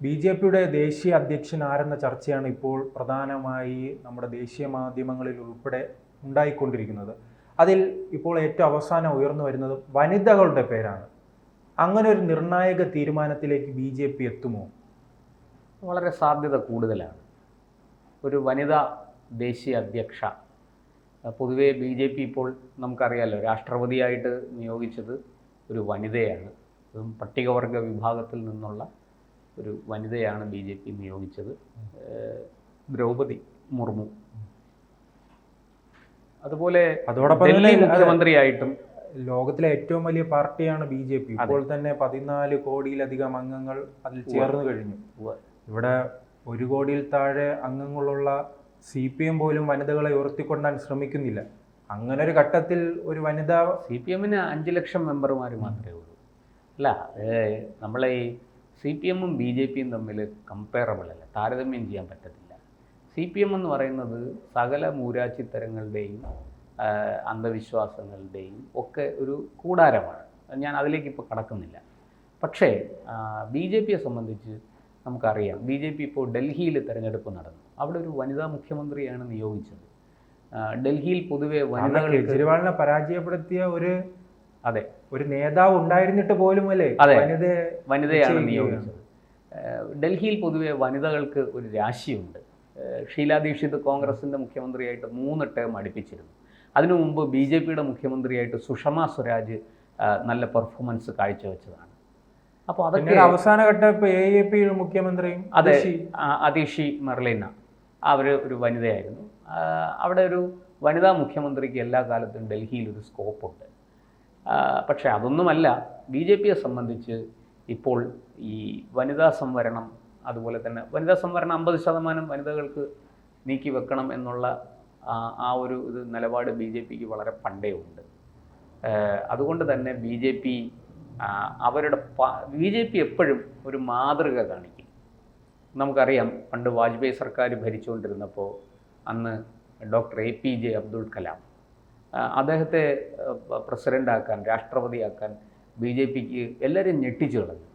ബി.ജെ.പിയുടെ ദേശീയ അധ്യക്ഷൻ ആരെന്ന ചർച്ചയാണ് ഇപ്പോൾ പ്രധാനമായി നമ്മുടെ ദേശീയ മാധ്യമങ്ങളിൽ ഉൾപ്പെടെ ഉണ്ടായിക്കൊണ്ടിരിക്കുന്നത്. അതിൽ ഇപ്പോൾ ഏറ്റവും അവസാനം ഉയർന്നു വരുന്നത് വനിതകളുടെ പേരാണ്. അങ്ങനെ ഒരു നിർണായക തീരുമാനത്തിലേക്ക് ബി.ജെ.പി എത്തുമോ? വളരെ സാധ്യത കൂടുതലാണ്. ഒരു വനിതാ ദേശീയ അധ്യക്ഷ, പൊതുവേ ബി.ജെ.പി ഇപ്പോൾ നമുക്കറിയാമല്ലോ, രാഷ്ട്രപതിയായിട്ട് നിയോഗിച്ചത് ഒരു വനിതയാണ്. അതും പട്ടികവർഗ വിഭാഗത്തിൽ നിന്നുള്ള ഒരു വനിതയാണ് ബി.ജെ.പി നിയോഗിച്ചത്, ദ്രൗപദി മുർമു. അതുപോലെ ഡൽഹി മുഖ്യമന്ത്രിയായിട്ടും ലോകത്തിലെ ഏറ്റവും വലിയ പാർട്ടിയാണ് ബി.ജെ.പി. ഇപ്പോൾ തന്നെ 14 കോടിയിലധികം അംഗങ്ങൾ അതിൽ ചേർന്ന് കഴിഞ്ഞു. ഇവിടെ 1 കോടിയിൽ താഴെ അംഗങ്ങളുള്ള CPM പോലും വനിതകളെ ഉയർത്തിക്കൊണ്ടാൻ ശ്രമിക്കുന്നില്ല. അങ്ങനെ ഒരു ഘട്ടത്തിൽ ഒരു വനിതാ CPM-ന് 5 ലക്ഷം മെമ്പർമാർ മാത്രമേ ഉള്ളൂ. അല്ല, നമ്മളെ ഈ CPM-ഉം ബി.ജെ.പിയും തമ്മിൽ കമ്പയറബിൾ അല്ല, താരതമ്യം ചെയ്യാൻ പറ്റത്തില്ല. CPM എന്ന് പറയുന്നത് സകല മൂരാച്ചിത്തരങ്ങളുടെയും അന്ധവിശ്വാസങ്ങളുടെയും ഒക്കെ ഒരു കൂടാരമാണ്. ഞാൻ അതിലേക്ക് ഇപ്പോൾ കടക്കുന്നില്ല. പക്ഷേ ബി.ജെ.പിയെ സംബന്ധിച്ച് നമുക്കറിയാം, ബി.ജെ.പി ഇപ്പോൾ ഡൽഹിയിൽ തെരഞ്ഞെടുപ്പ് നടന്നു. അവിടെ ഒരു വനിതാ മുഖ്യമന്ത്രിയാണ് നിയോഗിച്ചത്. ഡൽഹിയിൽ പൊതുവെ വനിതകൾ കെജ്രിവാളിനെ പരാജയപ്പെടുത്തിയ ഒരു നേതാവ് ഉണ്ടായിരുന്നിട്ട് പോലും അല്ലേ വനിതയാണ് നിയോഗിച്ചത്. ഡൽഹിയിൽ പൊതുവെ വനിതകൾക്ക് ഒരു രാശിയുണ്ട്. ഷീലാ ദീക്ഷിത് കോൺഗ്രസിൻ്റെ മുഖ്യമന്ത്രിയായിട്ട് 3 ടേം അടുപ്പിച്ചിരുന്നു. അതിനു മുമ്പ് ബി.ജെ.പിയുടെ മുഖ്യമന്ത്രിയായിട്ട് സുഷമ സ്വരാജ് നല്ല പെർഫോമൻസ് കാഴ്ചവെച്ചതാണ്. അപ്പോൾ അതൊക്കെ അവസാന ഘട്ടം AAP മുഖ്യമന്ത്രിയും അതീഷി മെർലിന, അവർ ഒരു വനിതയായിരുന്നു. അവിടെ ഒരു വനിതാ മുഖ്യമന്ത്രിക്ക് എല്ലാ കാലത്തും ഡൽഹിയിൽ ഒരു സ്കോപ്പുണ്ട്. പക്ഷേ അതൊന്നുമല്ല ബി.ജെ.പിയെ സംബന്ധിച്ച് ഇപ്പോൾ ഈ വനിതാ സംവരണം, അതുപോലെ തന്നെ വനിതാ സംവരണം 50% വനിതകൾക്ക് നീക്കി വെക്കണം എന്നുള്ള ആ ഒരു നിലപാട് ബി.ജെ.പിക്ക് വളരെ പണ്ടേ ഉണ്ട്. അതുകൊണ്ട് തന്നെ ബി.ജെ.പി എപ്പോഴും ഒരു മാതൃക കാണിക്കും. നമുക്കറിയാം, പണ്ട് വാജ്പേയി സർക്കാർ ഭരിച്ചുകൊണ്ടിരുന്നപ്പോൾ അന്ന് ഡോക്ടർ APJ അബ്ദുൽ കലാം, അദ്ദേഹത്തെ പ്രസിഡൻ്റാക്കാൻ, രാഷ്ട്രപതിയാക്കാൻ ബി.ജെ.പിക്ക് എല്ലാവരും ഞെട്ടിച്ചു കളഞ്ഞു.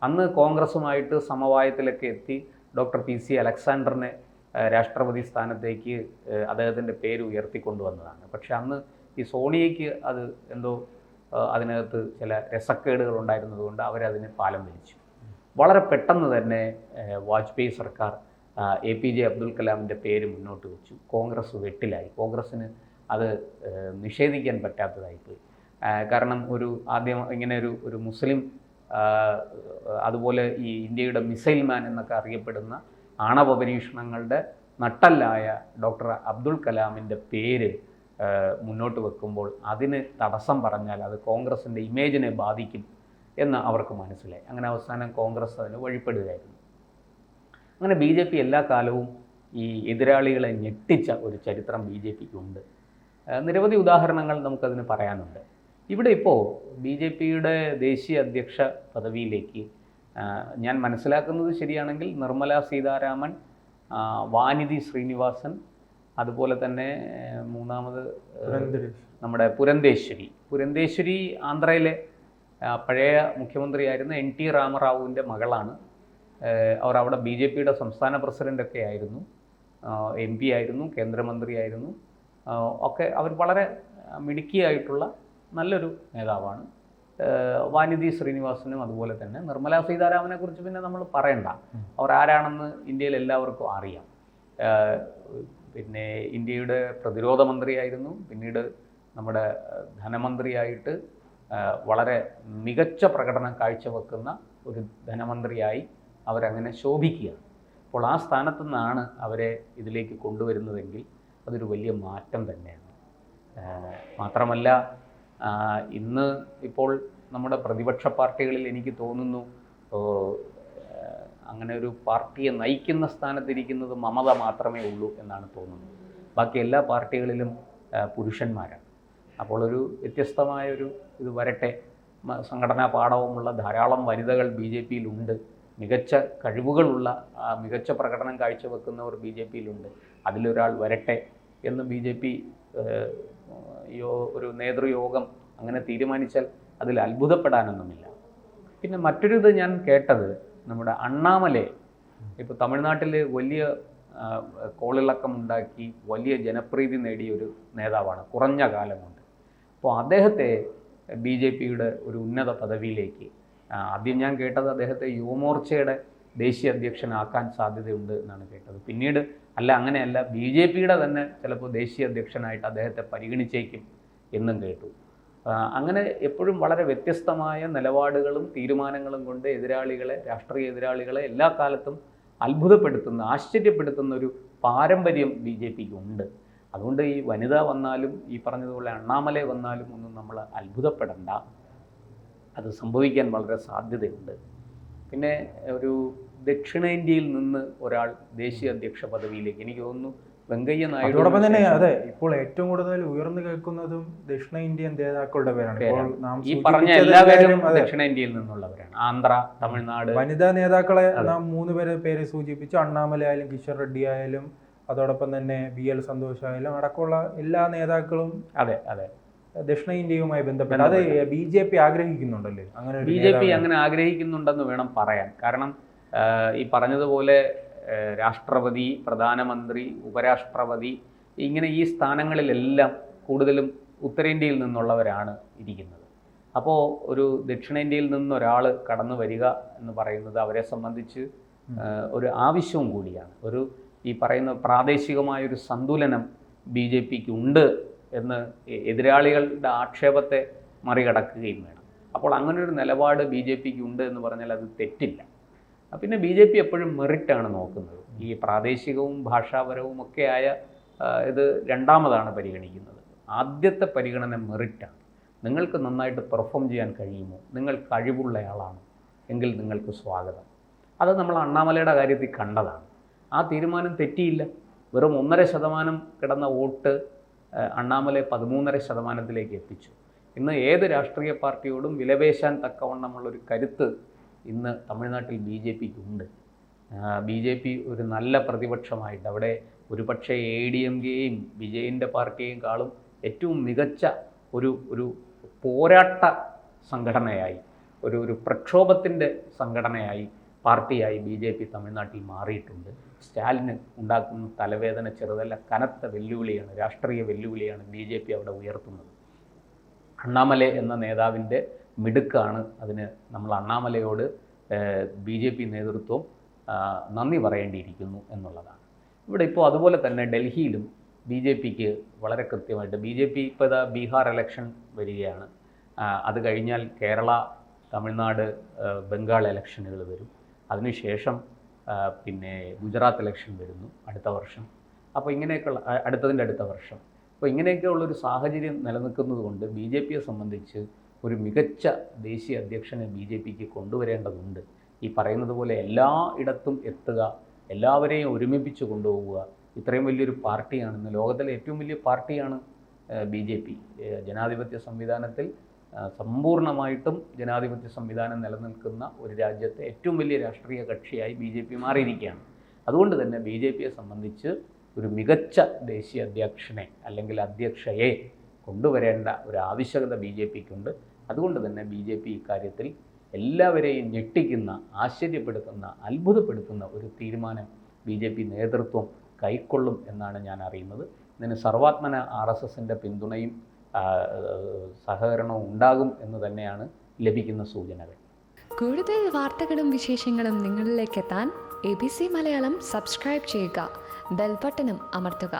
അന്ന് കോൺഗ്രസുമായിട്ട് സമവായത്തിലൊക്കെ എത്തി ഡോക്ടർ PC അലക്സാണ്ടറിനെ രാഷ്ട്രപതി സ്ഥാനത്തേക്ക് അദ്ദേഹത്തിൻ്റെ പേര് ഉയർത്തിക്കൊണ്ടുവന്നതാണ്. പക്ഷെ അന്ന് ഈ സോണിയയ്ക്ക് അത് എന്തോ അതിനകത്ത് ചില രസക്കേടുകൾ ഉണ്ടായിരുന്നതുകൊണ്ട് അവരതിന് പാലം വലിച്ചു. വളരെ പെട്ടെന്ന് തന്നെ വാജ്പേയി സർക്കാർ APJ അബ്ദുൽ കലാമിൻ്റെ പേര് മുന്നോട്ട് വെച്ചു. കോൺഗ്രസ് വെട്ടിലായി. കോൺഗ്രസ്സിന് അത് നിഷേധിക്കാൻ പറ്റാത്തതായിപ്പോയി. കാരണം ആദ്യം ഇങ്ങനെ ഒരു മുസ്ലിം, അതുപോലെ ഈ ഇന്ത്യയുടെ മിസൈൽ മാൻ എന്നൊക്കെ അറിയപ്പെടുന്ന ആണവ പരീക്ഷണങ്ങളുടെ നട്ടല്ലായ ഡോക്ടർ അബ്ദുൽ കലാമിൻ്റെ പേര് മുന്നോട്ട് വെക്കുമ്പോൾ അതിന് തടസ്സം പറഞ്ഞാൽ അത് കോൺഗ്രസിൻ്റെ ഇമേജിനെ ബാധിക്കും എന്ന് അവർക്ക് മനസ്സിലായി. അങ്ങനെ അവസാനം കോൺഗ്രസ് അതിന് വഴിപ്പെടുകയായിരുന്നു. അങ്ങനെ ബി.ജെ.പി എല്ലാ കാലവും ഈ എതിരാളികളെ ഞെട്ടിച്ച ഒരു ചരിത്രം ബി.ജെ.പിക്കുണ്ട്. നിരവധി ഉദാഹരണങ്ങൾ നമുക്കതിന് പറയാനുണ്ട്. ഇവിടെ ഇപ്പോൾ ബി.ജെ.പിയുടെ ദേശീയ അധ്യക്ഷ പദവിയിലേക്ക് ഞാൻ മനസ്സിലാക്കുന്നത് ശരിയാണെങ്കിൽ നിർമ്മല സീതാരാമൻ, വാനിധി ശ്രീനിവാസൻ, അതുപോലെ തന്നെ മൂന്നാമത് നമ്മുടെ പുരന്ദേശ്വരി ആന്ധ്രയിലെ പഴയ മുഖ്യമന്ത്രിയായിരുന്ന NT രാമറാവുവിൻ്റെ മകളാണ്. അവർ അവിടെ ബി.ജെ.പിയുടെ സംസ്ഥാന പ്രസിഡൻ്റൊക്കെ ആയിരുന്നു, MP ആയിരുന്നു, കേന്ദ്രമന്ത്രിയായിരുന്നു ഒക്കെ. അവർ വളരെ മിടുക്കിയായിട്ടുള്ള നല്ലൊരു നേതാവാണ്. വാനിധി ശ്രീനിവാസനും അതുപോലെ തന്നെ. നിർമ്മല സീതാരാമനെ കുറിച്ച് പിന്നെ നമ്മൾ പറയണ്ട, അവർ ആരാണെന്ന് ഇന്ത്യയിൽ എല്ലാവർക്കും അറിയാം. പിന്നെ ഇന്ത്യയുടെ പ്രതിരോധ മന്ത്രിയായിരുന്നു, പിന്നീട് നമ്മുടെ ധനമന്ത്രിയായിട്ട് വളരെ മികച്ച പ്രകടനം കാഴ്ചവെക്കുന്ന ഒരു ധനമന്ത്രിയായി അവരങ്ങനെ ശോഭിക്കുകയാണ്. അപ്പോൾ ആ സ്ഥാനത്തു നിന്നാണ് അവരെ ഇതിലേക്ക് കൊണ്ടുവരുന്നതെങ്കിൽ അതൊരു വലിയ മാറ്റം തന്നെയാണ്. മാത്രമല്ല, ഇന്ന് ഇപ്പോൾ നമ്മുടെ പ്രതിപക്ഷ പാർട്ടികളിൽ എനിക്ക് തോന്നുന്നു അങ്ങനെ ഒരു പാർട്ടിയെ നയിക്കുന്ന സ്ഥാനത്തിരിക്കുന്നത് മമത മാത്രമേ ഉള്ളൂ എന്നാണ് തോന്നുന്നത്. ബാക്കി എല്ലാ പാർട്ടികളിലും പുരുഷന്മാരാണ്. അപ്പോൾ ഒരു വ്യത്യസ്തമായൊരു ഇത് വരട്ടെ. സംഘടനാ പാഠവുമുള്ള ധാരാളം വനിതകൾ ബി.ജെ.പിയിലുണ്ട്. മികച്ച കഴിവുകളുള്ള, മികച്ച പ്രകടനം കാഴ്ചവെക്കുന്നവർ ബി.ജെ.പിയിലുണ്ട്. അതിലൊരാൾ വരട്ടെ എന്ന് ബി.ജെ.പി ഒരു നേതൃയോഗം അങ്ങനെ തീരുമാനിച്ചാൽ അതിൽ അത്ഭുതപ്പെടാനൊന്നുമില്ല. പിന്നെ മറ്റൊരു ഇത് ഞാൻ കേട്ടത്, നമ്മുടെ അണ്ണാമലൈ ഇപ്പോൾ തമിഴ്നാട്ടിൽ വലിയ കോളിളക്കമുണ്ടാക്കി വലിയ ജനപ്രീതി നേടിയ ഒരു നേതാവാണ് കുറഞ്ഞ കാലം കൊണ്ട്. അപ്പോൾ അദ്ദേഹത്തെ BJPയുടെ ഒരു ഉന്നത പദവിയിലേക്ക്, ആദ്യം ഞാൻ കേട്ടത് അദ്ദേഹത്തെ യുവമോർച്ചയുടെ ദേശീയ അധ്യക്ഷനാക്കാൻ സാധ്യതയുണ്ട് എന്നാണ് കേട്ടത്. പിന്നീട് അല്ല, അങ്ങനെയല്ല, BJPയുടെ തന്നെ ചിലപ്പോൾ ദേശീയ അധ്യക്ഷനായിട്ട് അദ്ദേഹത്തെ പരിഗണിച്ചേക്കും എന്നും കേട്ടു. അങ്ങനെ എപ്പോഴും വളരെ വ്യത്യസ്തമായ നിലപാടുകളും തീരുമാനങ്ങളും കൊണ്ട് രാഷ്ട്രീയ എതിരാളികളെ എല്ലാ കാലത്തും അത്ഭുതപ്പെടുത്തുന്ന, ആശ്ചര്യപ്പെടുത്തുന്ന ഒരു പാരമ്പര്യം BJPക്ക് ഉണ്ട്. അതുകൊണ്ട് ഈ വനിത വന്നാലും ഈ പറഞ്ഞതുപോലെ അണ്ണാമലൈ വന്നാലും ഒന്നും നമ്മൾ അത്ഭുതപ്പെടണ്ട. അത് സംഭവിക്കാൻ വളരെ സാധ്യതയുണ്ട്. പിന്നെ ഒരു ദക്ഷിണേന്ത്യയിൽ നിന്ന് ഒരാൾ ദേശീയ അധ്യക്ഷ പദവിയിലേക്ക്, എനിക്ക് തോന്നുന്നു വെങ്കയ്യ നായിഡു. അതോടൊപ്പം തന്നെ അതെ, ഇപ്പോൾ ഏറ്റവും കൂടുതൽ ഉയർന്നു കേൾക്കുന്നതും ദക്ഷിണേന്ത്യൻ നേതാക്കളുടെ പേരാണ്. ഈ പറഞ്ഞ എല്ലാവരും ദക്ഷിണേന്ത്യയിൽ നിന്നുള്ളവരാണ്. ആന്ധ്ര, തമിഴ്നാട്. വനിതാ നേതാക്കളെ നാം 3 പേരെ സൂചിപ്പിച്ചു. അണ്ണാമലൈ ആയാലും കിഷൻ റെഡ്ഡി ആയാലും അതോടൊപ്പം തന്നെ BL സന്തോഷ് ആയാലും അടക്കമുള്ള എല്ലാ നേതാക്കളും അതെ അതെ ദക്ഷിണേന്ത്യയുമായി ബന്ധപ്പെട്ട് അത് BJP ആഗ്രഹിക്കുന്നുണ്ടല്ലേ? അങ്ങനെ BJP അങ്ങനെ ആഗ്രഹിക്കുന്നുണ്ടെന്ന് വേണം പറയാൻ. കാരണം ഈ പറഞ്ഞതുപോലെ രാഷ്ട്രപതി, പ്രധാനമന്ത്രി, ഉപരാഷ്ട്രപതി, ഇങ്ങനെ ഈ സ്ഥാനങ്ങളിലെല്ലാം കൂടുതലും ഉത്തരേന്ത്യയിൽ നിന്നുള്ളവരാണ് ഇരിക്കുന്നത്. അപ്പോൾ ഒരു ദക്ഷിണേന്ത്യയിൽ നിന്നൊരാൾ കടന്നു വരിക എന്ന് പറയുന്നത് അവരെ സംബന്ധിച്ച് ഒരു ആവശ്യവും കൂടിയാണ്. ഈ പറയുന്ന പ്രാദേശികമായൊരു സന്തുലനം BJPക്ക് ഉണ്ട് എന്ന് എതിരാളികളുടെ ആക്ഷേപത്തെ മറികടക്കുകയും വേണം. അപ്പോൾ അങ്ങനൊരു നിലപാട് BJPക്ക് ഉണ്ട് എന്ന് പറഞ്ഞാൽ അത് തെറ്റില്ല. പിന്നെ BJP എപ്പോഴും മെറിറ്റാണ് നോക്കുന്നത്. ഈ പ്രാദേശികവും ഭാഷാപരവും ഒക്കെ ആയ ഇത് രണ്ടാമതാണ് പരിഗണിക്കുന്നത്. ആദ്യത്തെ പരിഗണന മെറിറ്റാണ്. നിങ്ങൾക്ക് നന്നായിട്ട് പെർഫോം ചെയ്യാൻ കഴിയുമോ, നിങ്ങൾ കഴിവുള്ളയാളാണ് എങ്കിൽ നിങ്ങൾക്ക് സ്വാഗതം. അത് നമ്മൾ അണ്ണാമലയുടെ കാര്യത്തിൽ കണ്ടതാണ്. ആ തീരുമാനം തെറ്റിയില്ല. വെറും 1.5% കിടന്ന വോട്ട് അണ്ണാമലൈ 13.5% എത്തിച്ചു. ഇന്ന് ഏത് രാഷ്ട്രീയ പാർട്ടിയോടും വിലപേശാൻ തക്കവണ്ണമുള്ളൊരു കരുത്ത് ഇന്ന് തമിഴ്നാട്ടിൽ BJPക്ക് ഉണ്ട്. BJP ഒരു നല്ല പ്രതിപക്ഷമായിട്ട് അവിടെ ഒരുപക്ഷെ ADMKയും വിജയൻ്റെ പാർട്ടിയെയും കാളും ഏറ്റവും മികച്ച ഒരു പോരാട്ട സംഘടനയായി, ഒരു പ്രക്ഷോഭത്തിൻ്റെ സംഘടനയായി, പാർട്ടിയായി BJP തമിഴ്നാട്ടിൽ മാറിയിട്ടുണ്ട്. സ്റ്റാലിന് ഉണ്ടാക്കുന്ന തലവേദന ചെറുതല്ല, കനത്ത വെല്ലുവിളിയാണ്, രാഷ്ട്രീയ വെല്ലുവിളിയാണ് BJP അവിടെ ഉയർത്തുന്നത്. അണ്ണാമലൈ എന്ന നേതാവിൻ്റെ മിടുക്കാണ്. അതിന് നമ്മൾ അണ്ണാമലയോട് BJP നേതൃത്വം നന്ദി പറയേണ്ടിയിരിക്കുന്നു എന്നുള്ളതാണ്. ഇവിടെ ഇപ്പോൾ അതുപോലെ തന്നെ ഡൽഹിയിലും BJPക്ക് വളരെ കൃത്യമായിട്ട് BJP ഇപ്പോൾ ഇതാ ബീഹാർ ഇലക്ഷൻ വരികയാണ്. അത് കഴിഞ്ഞാൽ കേരള, തമിഴ്നാട്, ബംഗാൾ ഇലക്ഷനുകൾ വരും. അതിനുശേഷം പിന്നെ ഗുജറാത്ത് ഇലക്ഷൻ വരുന്നു അടുത്ത വർഷം. അപ്പോൾ ഇങ്ങനെയൊക്കെയുള്ള അടുത്ത വർഷം. അപ്പോൾ ഇങ്ങനെയൊക്കെയുള്ളൊരു സാഹചര്യം നിലനിൽക്കുന്നത് കൊണ്ട് BJPയെ സംബന്ധിച്ച് ഒരു മികച്ച ദേശീയ അധ്യക്ഷനെ BJPക്ക് കൊണ്ടുവരേണ്ടതുണ്ട്. ഈ പറയുന്നത് പോലെ എല്ലായിടത്തും എത്തുക, എല്ലാവരെയും ഒരുമിപ്പിച്ച് കൊണ്ടുപോവുക. ഇത്രയും വലിയൊരു പാർട്ടിയാണ്, ഇന്ന് ലോകത്തിലെ ഏറ്റവും വലിയ പാർട്ടിയാണ് BJP. ജനാധിപത്യ സംവിധാനത്തിൽ സമ്പൂർണ്ണമായിട്ടും ജനാധിപത്യ സംവിധാനം നിലനിൽക്കുന്ന ഒരു രാജ്യത്തെ ഏറ്റവും വലിയ രാഷ്ട്രീയ കക്ഷിയായി BJP മാറിയിരിക്കുകയാണ്. അതുകൊണ്ട് തന്നെ BJPയെ സംബന്ധിച്ച് ഒരു മികച്ച ദേശീയ അധ്യക്ഷനെ അല്ലെങ്കിൽ അധ്യക്ഷയെ കൊണ്ടുവരേണ്ട ഒരു ആവശ്യകത BJPക്കുണ്ട്. അതുകൊണ്ട് തന്നെ BJP ഇക്കാര്യത്തിൽ എല്ലാവരെയും ഞെട്ടിക്കുന്ന, ആശ്ചര്യപ്പെടുത്തുന്ന, അത്ഭുതപ്പെടുത്തുന്ന ഒരു തീരുമാനം BJP നേതൃത്വം കൈക്കൊള്ളും എന്നാണ് ഞാൻ അറിയുന്നത്. ഇതിന് സർവാത്മന RSSൻ്റെ പിന്തുണയും സഹകരണവും ഉണ്ടാകും എന്ന് തന്നെയാണ് ലഭിക്കുന്ന സൂചനകൾ. കൂടുതൽ വാർത്തകളും വിശേഷങ്ങളും നിങ്ങളിലേക്ക് എത്താൻ ABC മലയാളം സബ്സ്ക്രൈബ് ചെയ്യുക, ബെൽ ബട്ടണും അമർത്തുക.